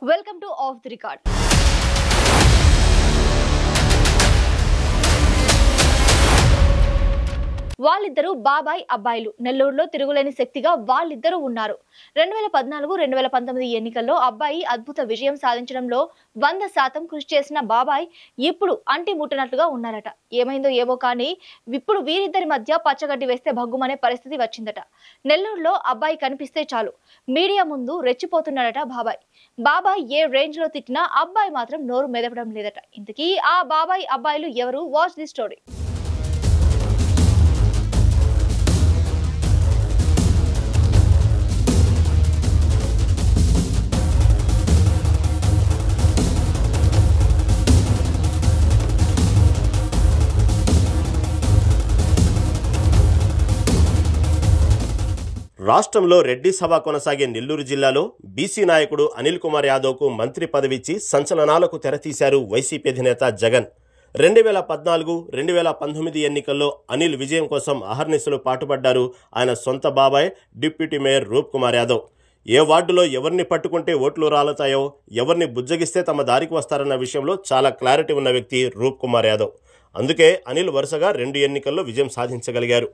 Welcome to Off the Record. వాళ్ళిద్దరూ బాబాయ్ అబ్బాయిలు. నెల్లూరులో తిరుగులేని శక్తిగా వాళ్ళిద్దరూ ఉన్నారు. 2014-2019 ఎన్నికల్లో అబ్బాయి అద్భుత విజయం సాధించడంలో 100% కృషి చేసిన బాబాయ్ ఇప్పుడు అంటి ముట్టనట్లుగా ఉన్నారట. ఏమైందో ఏమో కానీ ఇప్పుడు వీరిద్దరి మధ్య పచ్చగడ్డి వేస్తే భగ్గుమనే పరిస్థితి వచ్చిందట. నెల్లూరులో అబ్బాయి కనిపిస్తే చాలు మీడియా ముందు రెచ్చిపోతున్నాడట బాబాయ్. బాబాయ్ ఏ రేంజ్ లో తిట్టినా అబ్బాయి మాత్రం నోరు మెదపడం లేదట. ఇంతకీ ఆ బాబాయ్ అబ్బాయిలు ఎవరు? Watch the story. రాష్ట్రంలో రెడ్డి సభ కొనసాగే నెల్లూరు జిల్లాలో బీసీ నాయకుడు అనిల్ కుమార్ యాదవ్కు మంత్రి పదవిచ్చి సంచలనాలకు తెరతీశారు వైసీపీ అధినేత జగన్. 2014-2019 ఎన్నికల్లో అనిల్ విజయం కోసం అహర్నిశలు పాటుపడ్డారు ఆయన సొంత బాబాయ్ డిప్యూటీ మేయర్ రూప్ కుమార్ యాదవ్. ఏ వార్డులో ఎవరిని పట్టుకుంటే ఓట్లు రాలుతాయో, ఎవరిని బుజ్జగిస్తే తమ దారికి వస్తారన్న విషయంలో చాలా క్లారిటీ ఉన్న వ్యక్తి రూప్ కుమార్ యాదవ్. అందుకే అనిల్ వరుసగా 2 ఎన్నికల్లో విజయం సాధించగలిగారు.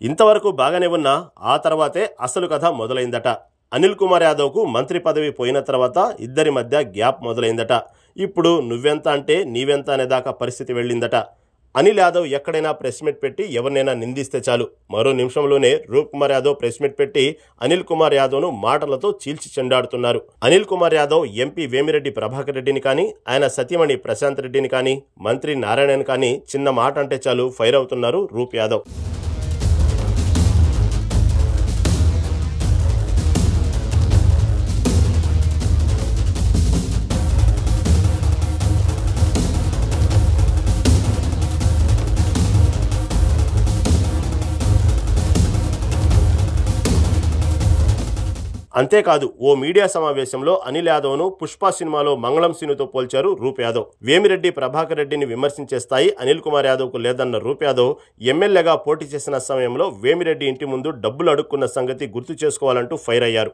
ఇంతవరకు బాగానే ఉన్నా ఆ తర్వాతే అసలు కథ మొదలైందట. అనిల్ కుమార్ యాదవ్కు మంత్రి పదవి పోయిన తర్వాత ఇద్దరి మధ్య గ్యాప్ మొదలైందట. ఇప్పుడు నువ్వెంత అంటే నీవెంత అనేదాకా పరిస్థితి వెళ్ళిందట. అనిల్ యాదవ్ ఎక్కడైనా ప్రెస్ మీట్ పెట్టి ఎవరినైనా నిందిస్తే చాలు మరో నిమిషంలోనే రూప్ కుమార్ యాదవ్ ప్రెస్ మీట్ పెట్టి అనిల్ కుమార్ యాదవ్ను మాటలతో చీల్చి చెండాడుతున్నారు. అనిల్ కుమార్ యాదవ్ ఎంపీ వేమిరెడ్డి ప్రభాకర్ రెడ్డిని కానీ, ఆయన సతీమణి ప్రశాంత్ రెడ్డిని కానీ, మంత్రి నారాయణని కానీ చిన్న మాట అంటే చాలు ఫైర్ అవుతున్నారు రూప్ యాదవ్. అంతేకాదు ఓ మీడియా సమావేశంలో అనిల్ యాదవ్ను పుష్ప సినిమాలో మంగళం సీనుతో పోల్చారు రూప్ యాదవ్. వేమిరెడ్డి ప్రభాకర్ రెడ్డిని విమర్శించే స్థాయి అనిల్ కుమార్ యాదవ్కు లేదన్న రూప్ యాదవ్ ఎమ్మెల్యేగా పోటీ చేసిన సమయంలో వేమిరెడ్డి ఇంటి ముందు డబ్బులు అడుక్కున్న సంగతి గుర్తు చేసుకోవాలంటూ ఫైర్ అయ్యారు.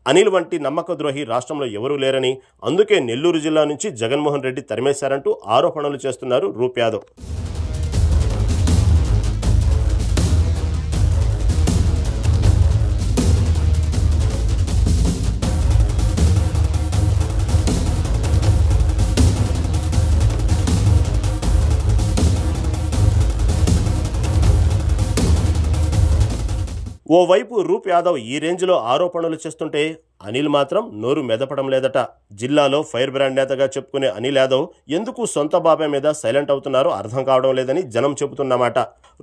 అనిల్ వంటి నమ్మక ద్రోహి రాష్ట్రంలో ఎవరూ లేరని, అందుకే నెల్లూరు జిల్లా నుంచి జగన్మోహన్ రెడ్డి తరిమేశారంటూ ఆరోపణలు చేస్తున్నారు రూప్ యాదవ్. ఓవైపు రూప్ యాదవ్ ఈ రేంజ్లో ఆరోపణలు చేస్తుంటే అనిల్ మాత్రం నోరు మెదపడం లేదట. జిల్లాలో ఫైర్ బ్రాండ్ నేతగా చెప్పుకునే అనిల్ యాదవ్ ఎందుకు సొంత బాబాయ్ మీద సైలెంట్ అవుతున్నారో అర్థం కావడం లేదని జనం చెబుతున్నమాట.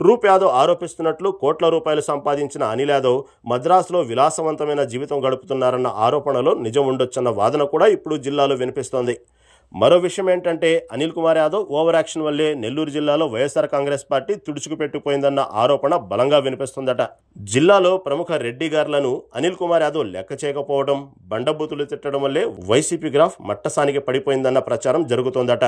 రూప్ యాదవ్ ఆరోపిస్తున్నట్లు కోట్ల రూపాయలు సంపాదించిన అనిల్ యాదవ్ మద్రాసులో విలాసవంతమైన జీవితం గడుపుతున్నారన్న ఆరోపణలో నిజం ఉండొచ్చన్న వాదన కూడా ఇప్పుడు జిల్లాలో వినిపిస్తోంది. మరో విషయం ఏంటంటే అనిల్ కుమార్ యాదవ్ ఓవర్ యాక్షన్ వల్లే నెల్లూరు జిల్లాలో వైఎస్ఆర్ కాంగ్రెస్ పార్టీ తుడుచుకుపెట్టిపోయిందన్న ఆరోపణ బలంగా వినిపిస్తుందట. జిల్లాలో ప్రముఖ రెడ్డి గార్లను అనిల్ కుమార్ యాదవ్ లెక్క చేయకపోవడం, బండబూతులు తిట్టడం వల్లే వైసీపీ గ్రాఫ్ మట్టసానికి పడిపోయిందన్న ప్రచారం జరుగుతోందట.